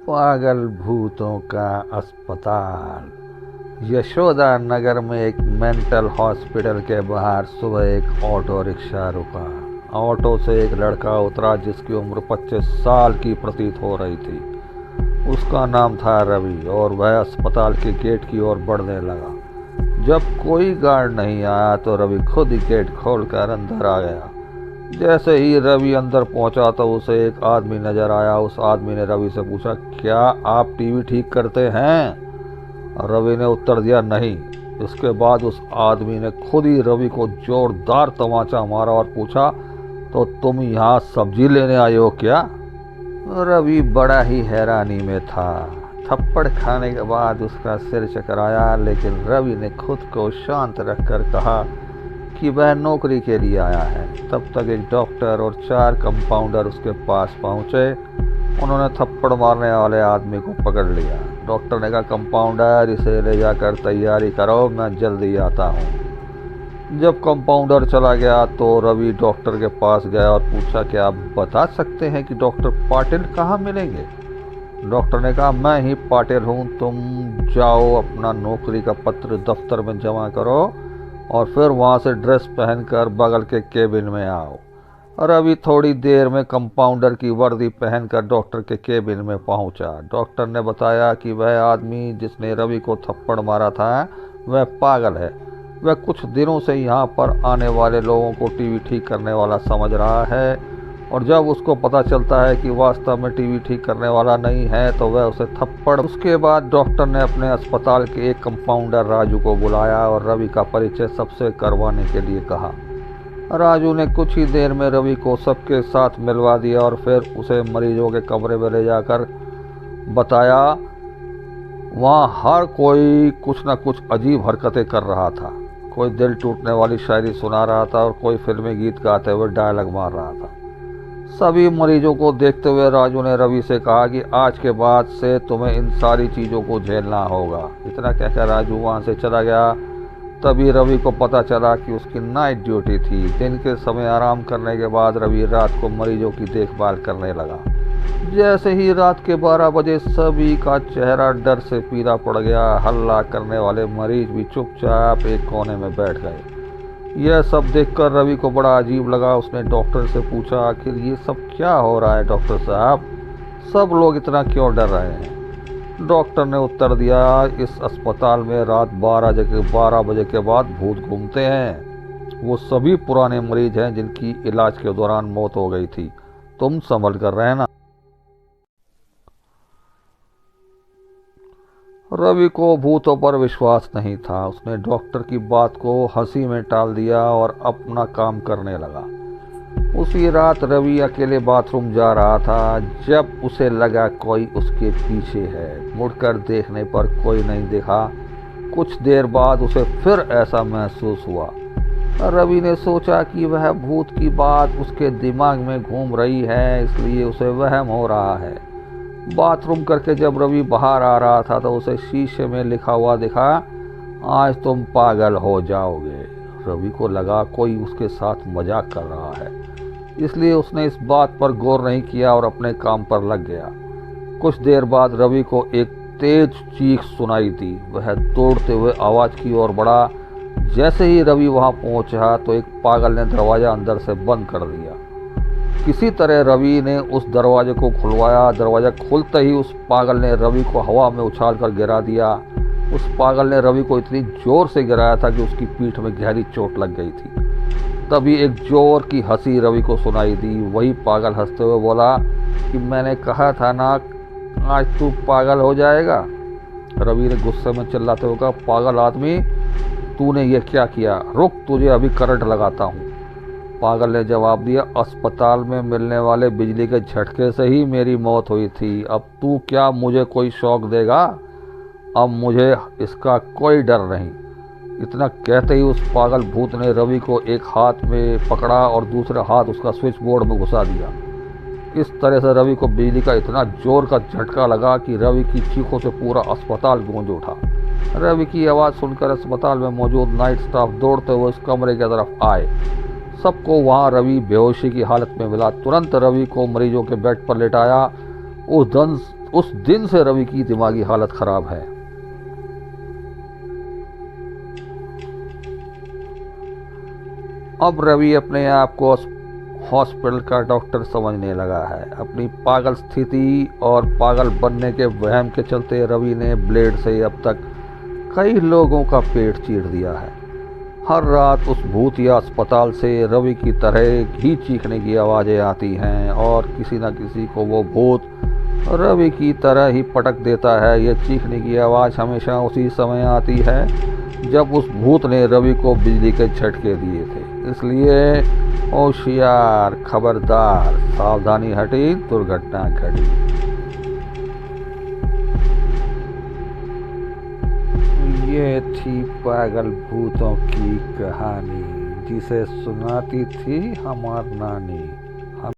पागल भूतों का अस्पताल। यशोदा नगर में एक मेंटल हॉस्पिटल के बाहर सुबह एक ऑटो रिक्शा रुका। ऑटो से एक लड़का उतरा जिसकी उम्र 25 साल की प्रतीत हो रही थी। उसका नाम था रवि और वह अस्पताल के गेट की ओर बढ़ने लगा। जब कोई गार्ड नहीं आया तो रवि खुद ही गेट खोलकर अंदर आ गया। जैसे ही रवि अंदर पहुंचा तो उसे एक आदमी नजर आया। उस आदमी ने रवि से पूछा, क्या आप टीवी ठीक करते हैं? रवि ने उत्तर दिया, नहीं। इसके बाद उस आदमी ने खुद ही रवि को जोरदार तमाचा मारा और पूछा, तो तुम यहाँ सब्जी लेने आए हो क्या? रवि बड़ा ही हैरानी में था। थप्पड़ खाने के बाद उसका सिर चकराया, लेकिन रवि ने खुद को शांत रखकर कहा कि वह नौकरी के लिए आया है। तब तक एक डॉक्टर और 4 कंपाउंडर उसके पास पहुंचे। उन्होंने थप्पड़ मारने वाले आदमी को पकड़ लिया। डॉक्टर ने कहा, कंपाउंडर इसे ले जाकर तैयारी करो, मैं जल्दी आता हूं। जब कंपाउंडर चला गया तो रवि डॉक्टर के पास गया और पूछा, क्या आप बता सकते हैं कि डॉक्टर पाटिल कहाँ मिलेंगे? डॉक्टर ने कहा, मैं ही पाटिल हूँ। तुम जाओ, अपना नौकरी का पत्र दफ्तर में जमा करो और फिर वहाँ से ड्रेस पहनकर बगल के केबिन में आओ। रवि थोड़ी देर में कंपाउंडर की वर्दी पहनकर डॉक्टर के केबिन में पहुंचा। डॉक्टर ने बताया कि वह आदमी जिसने रवि को थप्पड़ मारा था वह पागल है। वह कुछ दिनों से यहाँ पर आने वाले लोगों को टीवी ठीक करने वाला समझ रहा है, और जब उसको पता चलता है कि वास्तव में टीवी ठीक करने वाला नहीं है तो वह उसे थप्पड़। उसके बाद डॉक्टर ने अपने अस्पताल के एक कंपाउंडर राजू को बुलाया और रवि का परिचय सबसे करवाने के लिए कहा। राजू ने कुछ ही देर में रवि को सबके साथ मिलवा दिया और फिर उसे मरीजों के कमरे में ले जाकर बताया। वहाँ हर कोई कुछ न कुछ अजीब हरकतें कर रहा था। कोई दिल टूटने वाली शायरी सुना रहा था और कोई फिल्मी गीत गाते हुए डायलॉग मार रहा था। सभी मरीजों को देखते हुए राजू ने रवि से कहा कि आज के बाद से तुम्हें इन सारी चीज़ों को झेलना होगा। इतना कहकर राजू वहाँ से चला गया। तभी रवि को पता चला कि उसकी नाइट ड्यूटी थी। दिन के समय आराम करने के बाद रवि रात को मरीजों की देखभाल करने लगा। जैसे ही रात के 12 बजे सभी का चेहरा डर से पीला पड़ गया। हल्ला करने वाले मरीज भी चुपचाप एक कोने में बैठ गए। यह सब देखकर रवि को बड़ा अजीब लगा। उसने डॉक्टर से पूछा, आखिर ये सब क्या हो रहा है डॉक्टर साहब? सब लोग इतना क्यों डर रहे हैं? डॉक्टर ने उत्तर दिया, इस अस्पताल में रात 12 बजे के बाद भूत घूमते हैं। वो सभी पुराने मरीज हैं जिनकी इलाज के दौरान मौत हो गई थी। तुम संभल कर रहना। रवि को भूतों पर विश्वास नहीं था। उसने डॉक्टर की बात को हंसी में टाल दिया और अपना काम करने लगा। उसी रात रवि अकेले बाथरूम जा रहा था जब उसे लगा कोई उसके पीछे है। मुड़कर देखने पर कोई नहीं दिखा। कुछ देर बाद उसे फिर ऐसा महसूस हुआ। रवि ने सोचा कि वह भूत की बात उसके दिमाग में घूम रही है, इसलिए उसे वहम हो रहा है। बाथरूम करके जब रवि बाहर आ रहा था तो उसे शीशे में लिखा हुआ दिखा, आज तुम पागल हो जाओगे। रवि को लगा कोई उसके साथ मजाक कर रहा है, इसलिए उसने इस बात पर गौर नहीं किया और अपने काम पर लग गया। कुछ देर बाद रवि को एक तेज चीख सुनाई दी। वह दौड़ते हुए आवाज़ की ओर बढ़ा। जैसे ही रवि वहां पहुंचा तो एक पागल ने दरवाज़ा अंदर से बंद कर दिया। किसी तरह रवि ने उस दरवाजे को खुलवाया। दरवाज़ा खुलते ही उस पागल ने रवि को हवा में उछालकर गिरा दिया। उस पागल ने रवि को इतनी जोर से गिराया था कि उसकी पीठ में गहरी चोट लग गई थी। तभी एक जोर की हंसी रवि को सुनाई दी। वही पागल हंसते हुए बोला कि मैंने कहा था ना, आज तू पागल हो जाएगा। रवि ने गुस्से में चिल्लाते हुए कहा, पागल आदमी, तूने ये क्या किया? रुक, तुझे अभी करंट लगाता हूँ। पागल ने जवाब दिया, अस्पताल में मिलने वाले बिजली के झटके से ही मेरी मौत हुई थी। अब तू क्या मुझे कोई शौक देगा? अब मुझे इसका कोई डर नहीं। इतना कहते ही उस पागल भूत ने रवि को एक हाथ में पकड़ा और दूसरे हाथ उसका स्विच बोर्ड में घुसा दिया। इस तरह से रवि को बिजली का इतना जोर का झटका लगा कि रवि की चीखों से पूरा अस्पताल गूंज उठा। रवि की आवाज़ सुनकर अस्पताल में मौजूद नाइट स्टाफ दौड़ते हुए उस कमरे की तरफ आए। सबको वहां रवि बेहोशी की हालत में मिला। तुरंत रवि को मरीजों के बेड पर लेटाया। उस दिन से रवि की दिमागी हालत खराब है। अब रवि अपने आप को हॉस्पिटल का डॉक्टर समझने लगा है। अपनी पागल स्थिति और पागल बनने के वहम के चलते रवि ने ब्लेड से अब तक कई लोगों का पेट चीर दिया है। हर रात उस भूतिया अस्पताल से रवि की तरह ही चीखने की आवाज़ें आती हैं और किसी न किसी को वो भूत रवि की तरह ही पटक देता है। ये चीखने की आवाज़ हमेशा उसी समय आती है जब उस भूत ने रवि को बिजली के झटके दिए थे। इसलिए होशियार, खबरदार, सावधानी हटी, दुर्घटना घटी। ये थी पागल भूतों की कहानी जिसे सुनाती थी हमार नानी।